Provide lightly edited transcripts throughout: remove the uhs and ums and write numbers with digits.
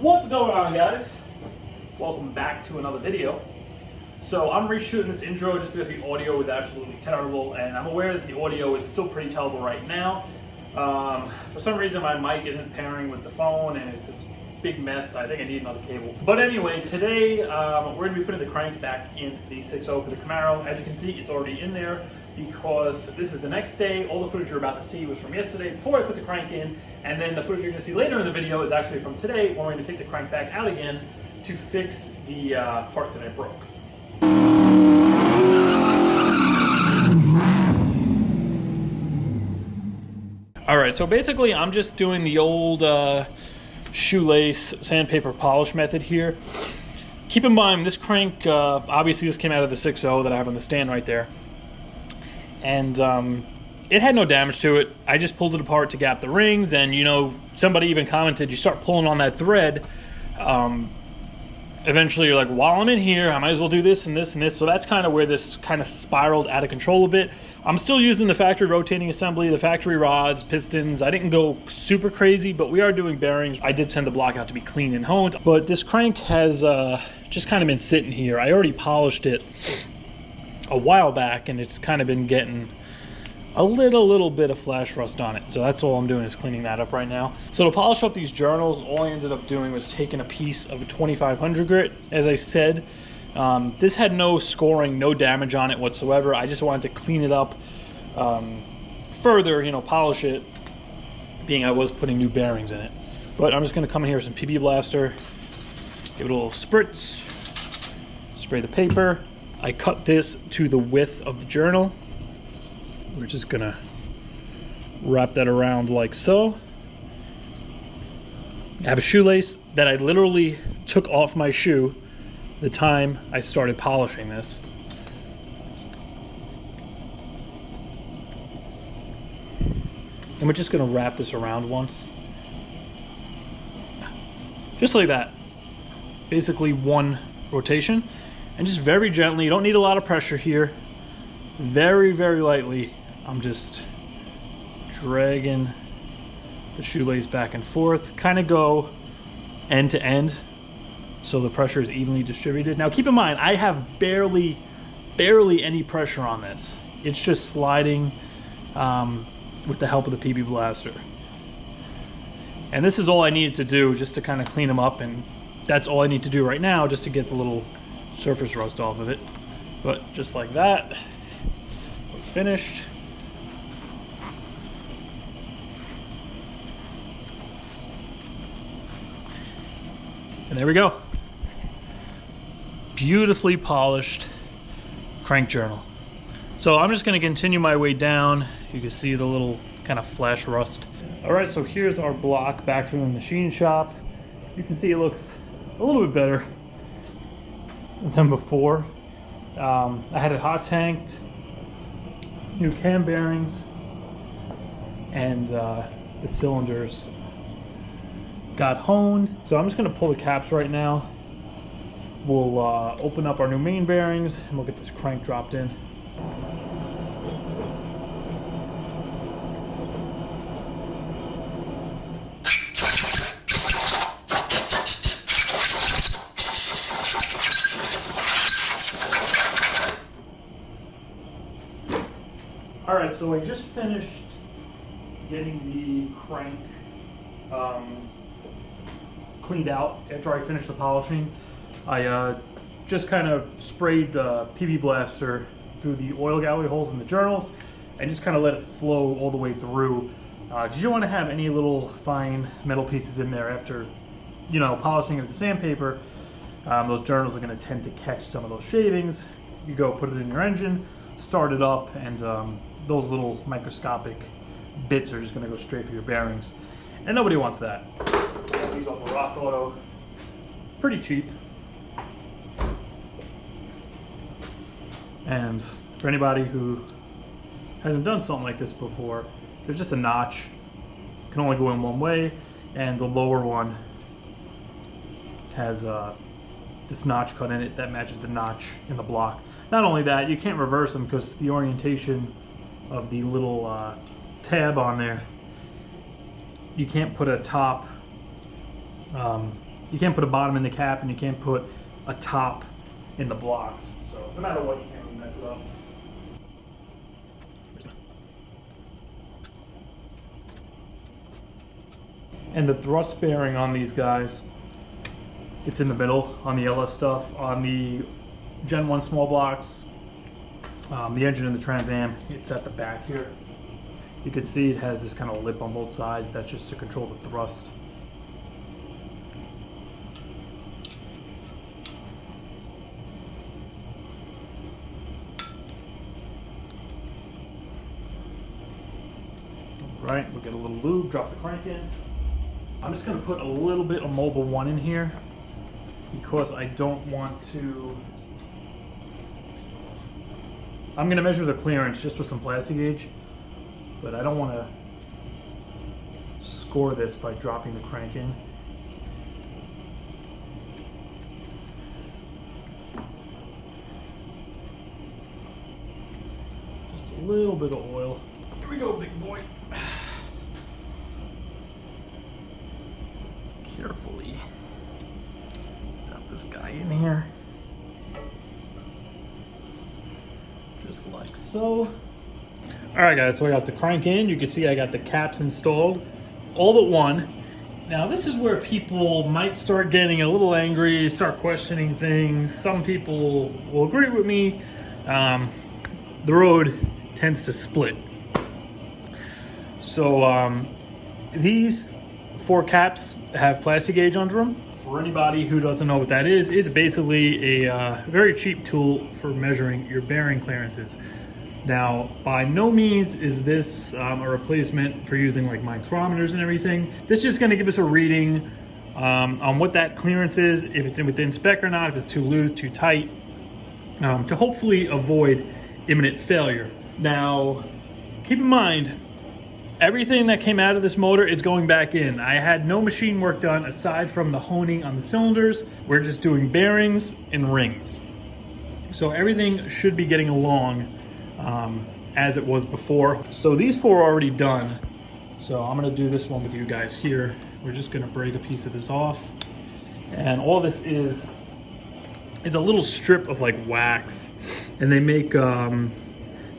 What's going on, guys? Welcome back to another video. So I'm reshooting this intro just because the audio is absolutely terrible, and I'm aware that the audio is still pretty terrible right now. For some reason my mic isn't pairing with the phone and it's this big mess. I think I need another cable. But anyway, today we're going to be putting the crank back in the 6.0 for the Camaro. As you can see, it's already in there because this is the next day. All the footage you're about to see was from yesterday before I put the crank in, and then the footage you're going to see later in the video is actually from today when we're going to take the crank back out again to fix the part that I broke. Alright, so basically I'm just doing the old shoelace sandpaper polish method here. Keep in mind, this crank, obviously this came out of the 6.0 that I have on the stand right there. And it had no damage to it. I just pulled it apart to gap the rings, and you know, somebody even commented, you start pulling on that thread, eventually you're like, while I'm in here, I might as well do this and this and this. So that's kind of where this kind of spiraled out of control a bit. I'm still using the factory rotating assembly, the factory rods, pistons. I didn't go super crazy, but we are doing bearings. I did send the block out to be clean and honed, but this crank has just kind of been sitting here. I already polished it a while back, and it's kind of been getting a little bit of flash rust on it. So that's all I'm doing is cleaning that up right now. So to polish up these journals, all I ended up doing was taking a piece of a 2500 grit. As I said, this had no scoring, no damage on it whatsoever. I just wanted to clean it up further, you know, polish it, being I was putting new bearings in it. But I'm just gonna come in here with some PB Blaster, give it a little spritz, spray the paper. I cut this to the width of the journal. We're just gonna wrap that around like so. I have a shoelace that I literally took off my shoe the time I started polishing this. And we're just gonna wrap this around once. Just like that. Basically one rotation. And just very gently, you don't need a lot of pressure here. Very, very lightly, I'm just dragging the shoelace back and forth. Kind of go end to end so the pressure is evenly distributed. Now keep in mind, I have barely any pressure on this. It's just sliding with the help of the PB Blaster. And this is all I needed to do just to kind of clean them up, and that's all I need to do right now just to get the little surface rust off of it. But just like that, we're finished. And there we go. Beautifully polished crank journal. So I'm just gonna continue my way down. You can see the little kind of flash rust. All right, so here's our block back from the machine shop. You can see it looks a little bit better than before. I had it hot tanked, new cam bearings, and the cylinders got honed. So I'm just gonna pull the caps right now. We'll open up our new main bearings and we'll get this crank dropped in. Alright, so I just finished getting the crank cleaned out after I finished the polishing. I just kind of sprayed the PB Blaster through the oil gallery holes in the journals and just kind of let it flow all the way through. You don't want to have any little fine metal pieces in there after, you know, polishing it with the sandpaper. Those journals are going to tend to catch some of those shavings. You go put it in your engine, start it up, and those little microscopic bits are just going to go straight for your bearings, and nobody wants that. These off of Rock Auto, pretty cheap. And for anybody who hasn't done something like this before, there's just a notch. It can only go in one way, and the lower one has this notch cut in it that matches the notch in the block. Not only that, you can't reverse them because the orientation of the little tab on there, you can't put a top You can't put a bottom in the cap, and you can't put a top in the block. So no matter what, you can't really mess it up. And the thrust bearing on these guys, it's in the middle on the LS stuff. On the Gen 1 small blocks, the engine and the Trans Am, it's at the back here. You can see it has this kind of lip on both sides. That's just to control the thrust. All right, we'll get a little lube, drop the crank in. I'm just gonna put a little bit of Mobile 1 in here because I don't want to... I'm gonna measure the clearance just with some Plastigage, but I don't wanna score this by dropping the crank in. Just a little bit of oil. Here we go, big boy. Carefully drop this guy in here, just like so. All right, guys, so I got the crank in. You can see I got the caps installed, all but one. Now this is where people might start getting a little angry, start questioning things. Some people will agree with me. The road tends to split. So these 4 caps have Plastigage under them. For anybody who doesn't know what that is, it's basically a very cheap tool for measuring your bearing clearances. Now, by no means is this a replacement for using like micrometers and everything. This is just going to give us a reading on what that clearance is, if it's within spec or not, if it's too loose, too tight, to hopefully avoid imminent failure. Now, keep in mind, everything that came out of this motor is going back in. I had no machine work done aside from the honing on the cylinders. We're just doing bearings and rings. So everything should be getting along as it was before. So these 4 are already done. So I'm gonna do this one with you guys here. We're just gonna break a piece of this off. And all this is a little strip of like wax. And they make, they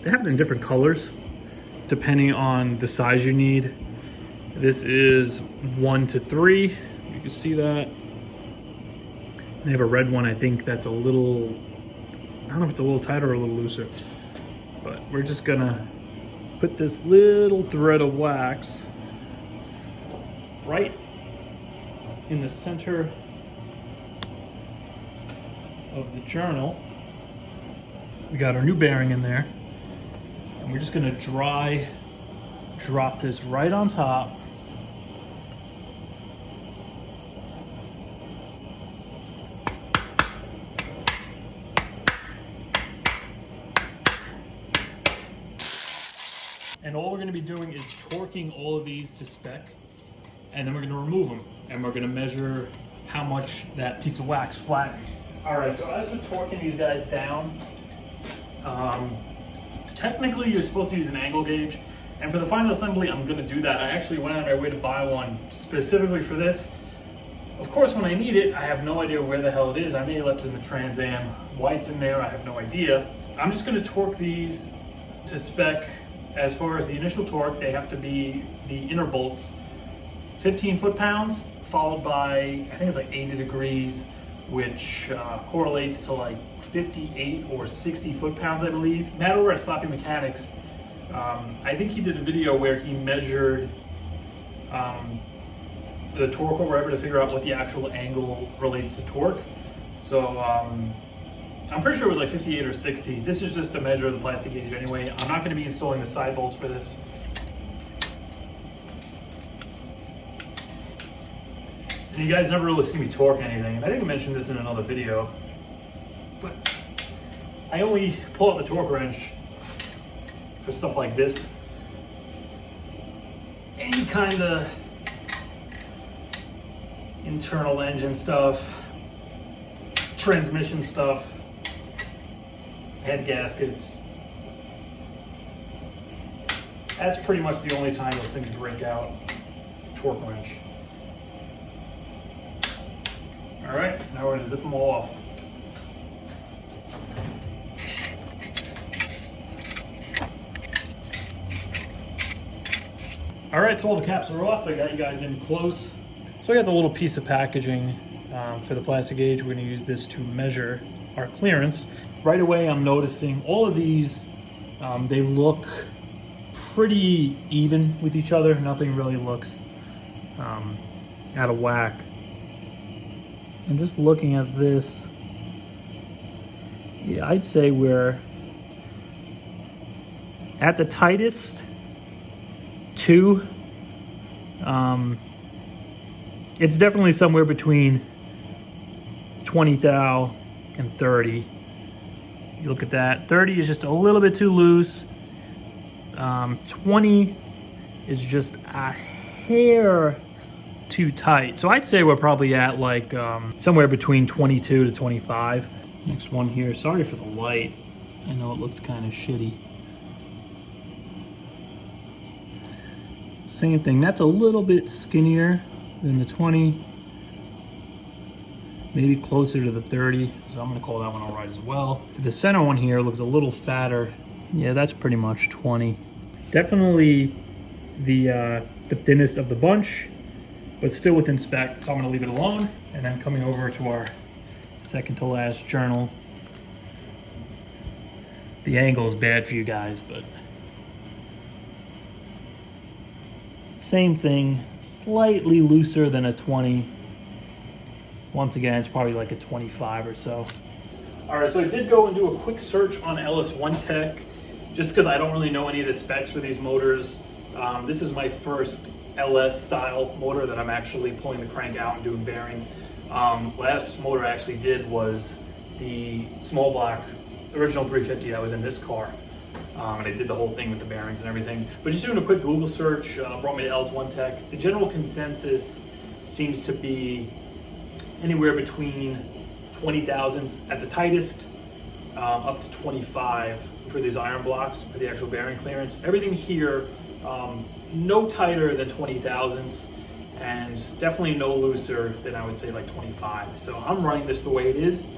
have it in different colors, depending on the size you need. This is 1 to 3. You can see that. They have a red one, I think that's a little, I don't know if it's a little tighter or a little looser, but we're just gonna put this little thread of wax right in the center of the journal. We got our new bearing in there. And we're just gonna drop this right on top. And all we're gonna be doing is torquing all of these to spec, and then we're gonna remove them, and we're gonna measure how much that piece of wax flattened. All right, so as we're torquing these guys down, technically, you're supposed to use an angle gauge, and for the final assembly, I'm gonna do that. I actually went out of my way to buy one specifically for this. Of course, when I need it, I have no idea where the hell it is. I may have left it in the Trans Am. Why it's in there, I have no idea. I'm just gonna torque these to spec. As far as the initial torque, they have to be the inner bolts, 15 foot-pounds, followed by, I think it's like 80 degrees, which correlates to like 58 or 60 foot-pounds, I believe. Matt over at Sloppy Mechanics, I think he did a video where he measured the torque or whatever to figure out what the actual angle relates to torque. So I'm pretty sure it was like 58 or 60. This is just a measure of the Plastigage anyway. I'm not going to be installing the side bolts for this. And you guys never really see me torque anything, and I think I mentioned this in another video, but I only pull out the torque wrench for stuff like this. Any kind of internal engine stuff, transmission stuff, head gaskets. That's pretty much the only time those things break out. Torque wrench. All right, now we're gonna zip them all off. All right, so all the caps are off. I got you guys in close. So I got the little piece of packaging for the Plastigage. We're gonna use this to measure our clearance. Right away, I'm noticing all of these, they look pretty even with each other. Nothing really looks out of whack. And just looking at this, yeah, I'd say we're at the tightest 2. It's definitely somewhere between 20 thou and 30. You look at that. 30 is just a little bit too loose. 20 is just a hair too tight. So I'd say we're probably at like somewhere between 22 to 25. Next one here. Sorry for the light. I know it looks kind of shitty. Same thing. That's a little bit skinnier than the 20. Maybe closer to the 30. So I'm going to call that one all right as well. The center one here looks a little fatter. Yeah, that's pretty much 20. Definitely the thinnest of the bunch, but still within spec, so I'm gonna leave it alone. And then coming over to our second to last journal. The angle is bad for you guys, but same thing, slightly looser than a 20. Once again, it's probably like a 25 or so. All right, so I did go and do a quick search on LsxMatt, just because I don't really know any of the specs for these motors. This is my first LS style motor that I'm actually pulling the crank out and doing bearings. Last motor I actually did was the small block original 350 that was in this car. And I did the whole thing with the bearings and everything. But just doing a quick Google search brought me to LsxMatt. The general consensus seems to be anywhere between 20 thousandths at the tightest, up to 25 for these iron blocks for the actual bearing clearance. Everything here, no tighter than 20 thousandths, and definitely no looser than I would say like 25. So I'm running this the way it is.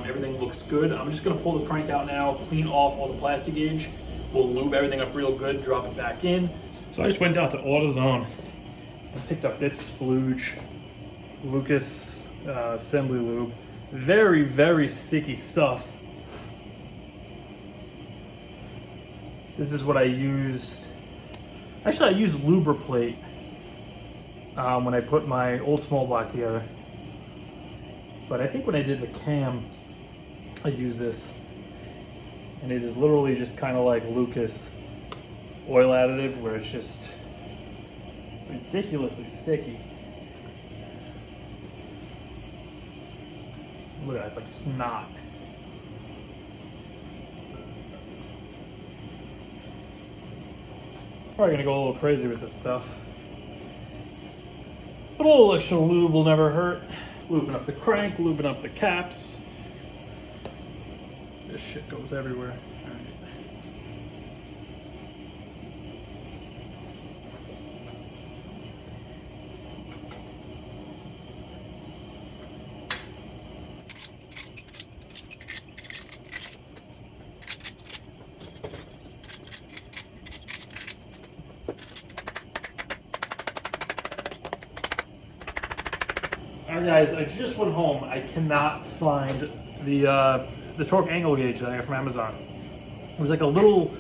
Everything looks good. I'm just gonna pull the crank out now, clean off all the Plastigage. We'll lube everything up real good, drop it back in. So I just went down to AutoZone and picked up this splooge, Lucas assembly lube. Very, very sticky stuff. This is what I used. Actually, I used Lubriplate when I put my old small block together. But I think when I did the cam, I used this. And it is literally just kind of like Lucas oil additive, where it's just ridiculously sticky. Look at that, it's like snot. Probably gonna go a little crazy with this stuff. But a little extra lube will never hurt. Lubing up the crank, lubing up the caps. This shit goes everywhere. All right. Alright guys, I just went home. I cannot find the torque angle gauge that I got from Amazon. It was like a little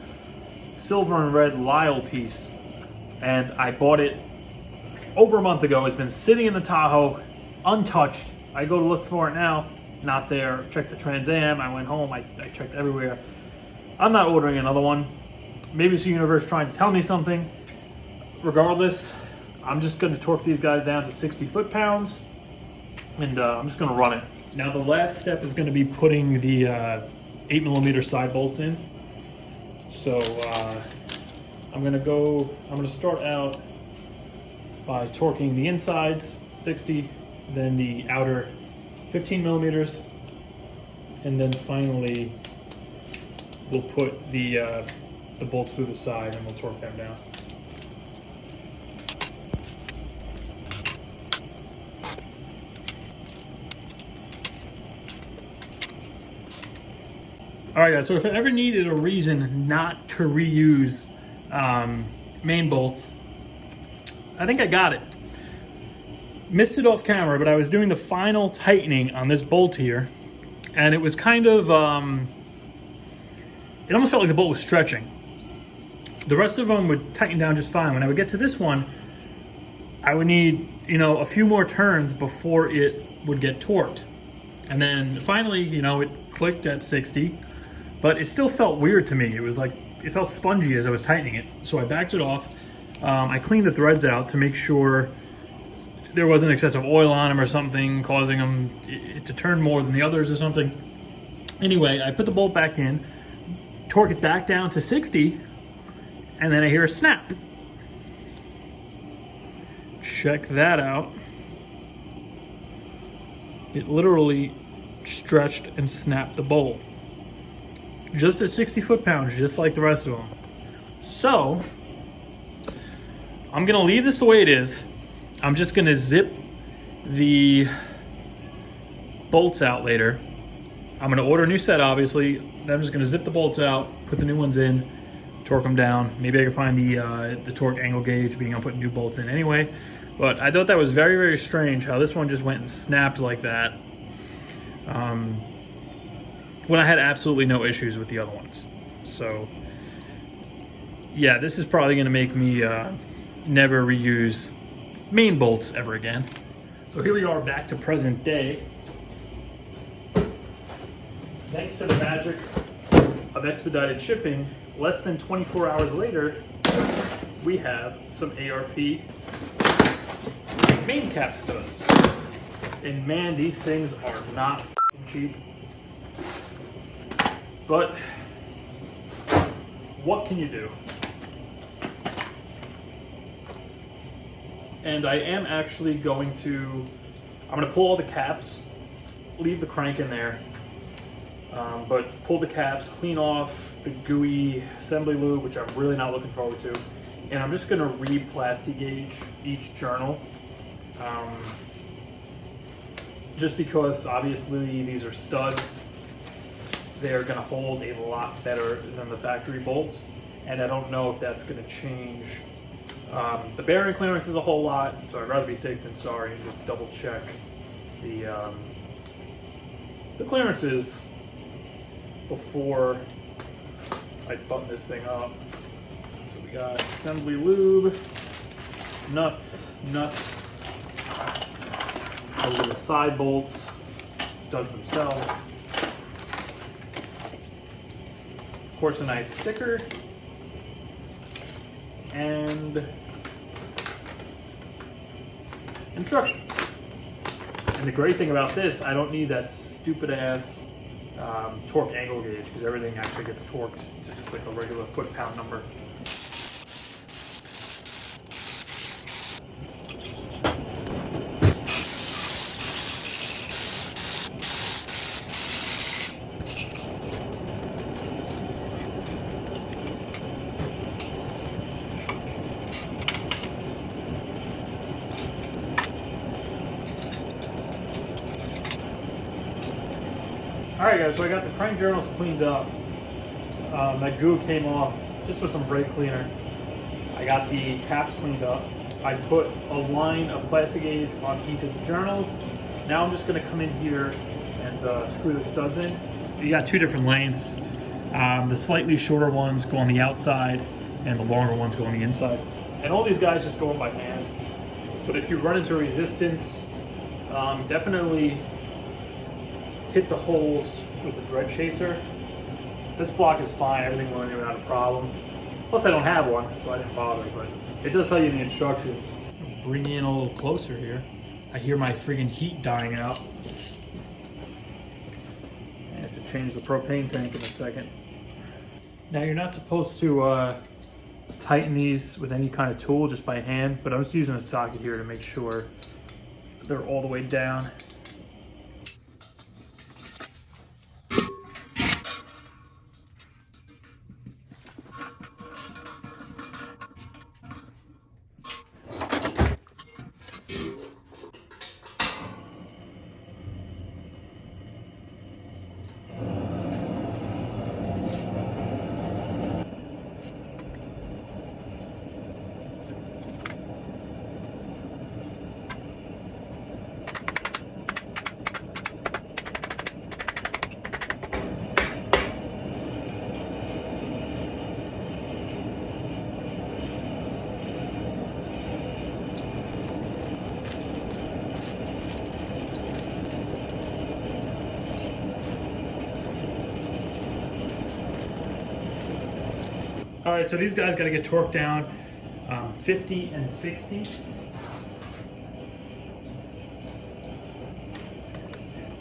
silver and red Lyle piece, and I bought it over a month ago. It's been sitting in the Tahoe, untouched. I go to look for it now, not there. Checked the Trans Am, I went home, I checked everywhere. I'm not ordering another one. Maybe it's the universe trying to tell me something. Regardless, I'm just gonna torque these guys down to 60 foot-pounds. And I'm just gonna run it. Now the last step is gonna be putting the 8mm side bolts in. So I'm gonna start out by torquing the insides, 60, then the outer 15mm, and then finally we'll put the bolts through the side and we'll torque them down. All right, guys, so if I ever needed a reason not to reuse main bolts, I think I got it. Missed it off camera, but I was doing the final tightening on this bolt here, and it was kind of, it almost felt like the bolt was stretching. The rest of them would tighten down just fine. When I would get to this one, I would need, you know, a few more turns before it would get torqued. And then finally, you know, it clicked at 60, but it still felt weird to me. It was like, it felt spongy as I was tightening it. So I backed it off. I cleaned the threads out to make sure there wasn't excessive oil on them or something, causing them to turn more than the others or something. Anyway, I put the bolt back in, torque it back down to 60, and then I hear a snap. Check that out. It literally stretched and snapped the bolt. Just at 60 foot-pounds, just like the rest of them. So, I'm gonna leave this the way it is. I'm just gonna zip the bolts out later. I'm gonna order a new set, obviously. Then I'm just gonna zip the bolts out, put the new ones in, torque them down. Maybe I can find the torque angle gauge, being able to put new bolts in anyway. But I thought that was very, very strange how this one just went and snapped like that. When I had absolutely no issues with the other ones. So, yeah, this is probably gonna make me never reuse main bolts ever again. So here we are back to present day. Thanks to the magic of expedited shipping, less than 24 hours later, we have some ARP Main Cap Studs. And man, these things are not cheap. But what can you do? And I am actually going to, I'm going to pull all the caps, leave the crank in there, but pull the caps, clean off the gooey assembly lube, which I'm really not looking forward to. And I'm just going to re-Plastigage each journal. Just because obviously these are studs, they're going to hold a lot better than the factory bolts, and I don't know if that's going to change the bearing clearance is a whole lot, so I'd rather be safe than sorry and just double check the clearances before I button this thing up. So we got assembly lube, nuts. Those are the side bolts, studs themselves. Of course, a nice sticker. And instructions. And the great thing about this, I don't need that stupid ass torque angle gauge, because everything actually gets torqued to just like a regular foot-pound number. Alright guys, so I got the crank journals cleaned up. That goo came off just with some brake cleaner. I got the caps cleaned up. I put a line of Plastigage on each of the journals. Now I'm just going to come in here and screw the studs in. You got two different lengths. The slightly shorter ones go on the outside and the longer ones go on the inside. And all these guys just go in by hand. But if you run into resistance, definitely hit the holes with the thread chaser. This block is fine, everything will in without a problem. Plus I don't have one, so I didn't bother, but it does tell you in the instructions. Bring you in a little closer here. I hear my friggin' heat dying out. I have to change the propane tank in a second. Now you're not supposed to tighten these with any kind of tool, just by hand, but I'm just using a socket here to make sure they're all the way down. All right, so these guys got to get torqued down 50 and 60.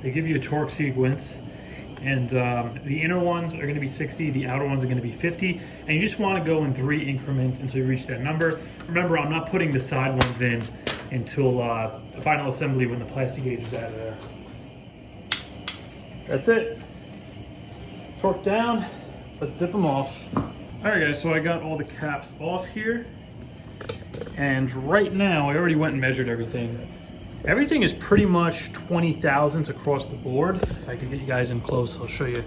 They give you a torque sequence, and the inner ones are going to be 60, the outer ones are going to be 50, and you just want to go in 3 increments until you reach that number. Remember, I'm not putting the side ones in until the final assembly when the Plastigage is out of there. That's it. Torque down. Let's zip them off. All right, guys, so I got all the caps off here, and right now I already went and measured everything. Everything is pretty much 20 thousandths across the board. If I can get you guys in close, I'll show you.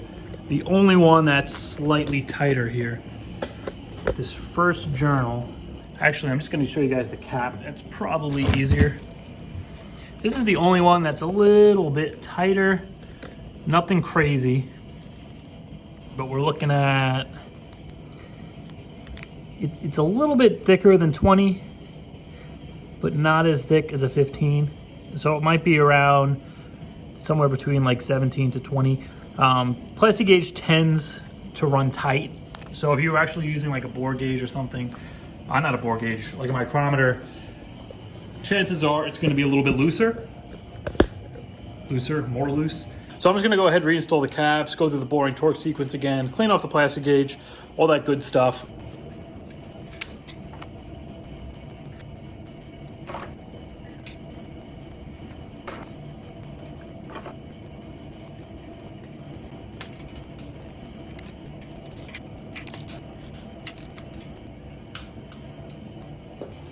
The only one that's slightly tighter here, this first journal. Actually, I'm just gonna show you guys the cap. That's probably easier. This is the only one that's a little bit tighter. Nothing crazy, but we're looking at, it's a little bit thicker than 20, but not as thick as a 15. So it might be around somewhere between like 17 to 20. Plastigage tends to run tight. So if you're actually using like a bore gauge or something, not a bore gauge, like a micrometer, chances are it's gonna be a little bit looser, more loose. So I'm just gonna go ahead and reinstall the caps, go through the boring torque sequence again, clean off the Plastigage, all that good stuff.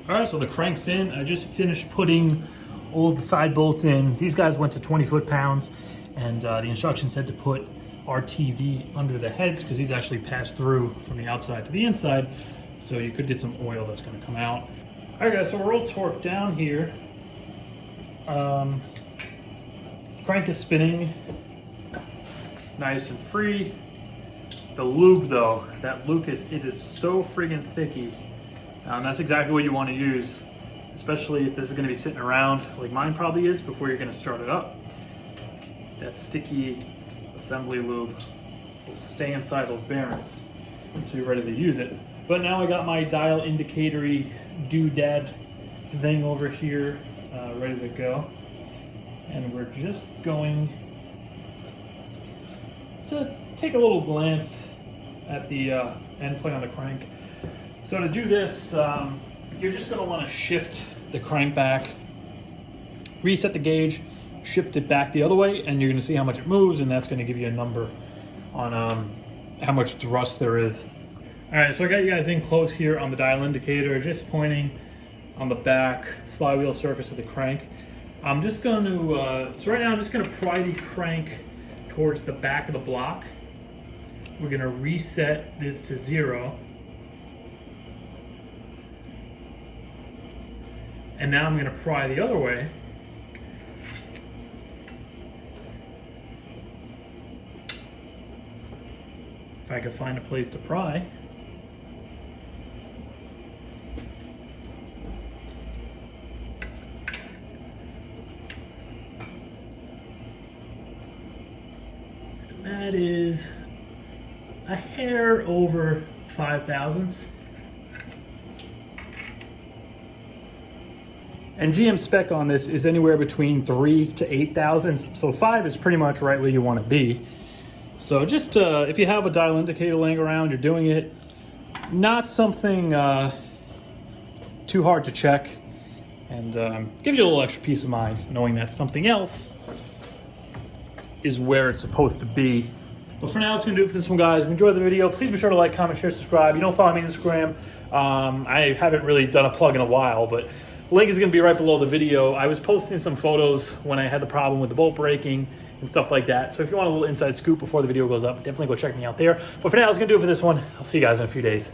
All right, so the crank's in. I just finished putting all of the side bolts in. These guys went to 20 foot-pounds, and the instructions said to put RTV under the heads because these actually pass through from the outside to the inside, so you could get some oil that's gonna come out. All right, guys, so we're all torqued down here. Crank is spinning nice and free. The lube, though, that Lucas, it is so friggin' sticky. That's exactly what you want to use, especially if this is going to be sitting around like mine probably is before you're going to start it up. That sticky assembly lube will stay inside those bearings until you're ready to use it. But now I got my dial indicatory doodad thing over here ready to go. And we're just going to take a little glance at the end plate on the crank. So to do this, you're just going to want to shift the crank back, reset the gauge, shift it back the other way, and you're going to see how much it moves, and that's going to give you a number on how much thrust there is. All right, so I got you guys in close here on the dial indicator, just pointing on the back flywheel surface of the crank. I'm just going to, so right now I'm just going to pry the crank towards the back of the block. We're going to reset this to 0. And now I'm going to pry the other way. If I could find a place to pry. And that is a hair over 5 thousandths. And GM spec on this is anywhere between 3 to 8 thousandths, so 5 is pretty much right where you want to be. So just if you have a dial indicator laying around, you're doing it, not something too hard to check, and gives you a little extra peace of mind knowing that something else is where it's supposed to be. But for now, that's going to do it for this one, guys. If you enjoyed the video, please be sure to like, comment, share, subscribe. You don't follow me on Instagram. I haven't really done a plug in a while, but link is going to be right below the video. I was posting some photos when I had the problem with the bolt breaking and stuff like that. So if you want a little inside scoop before the video goes up, definitely go check me out there. But for now, that's going to do it for this one. I'll see you guys in a few days.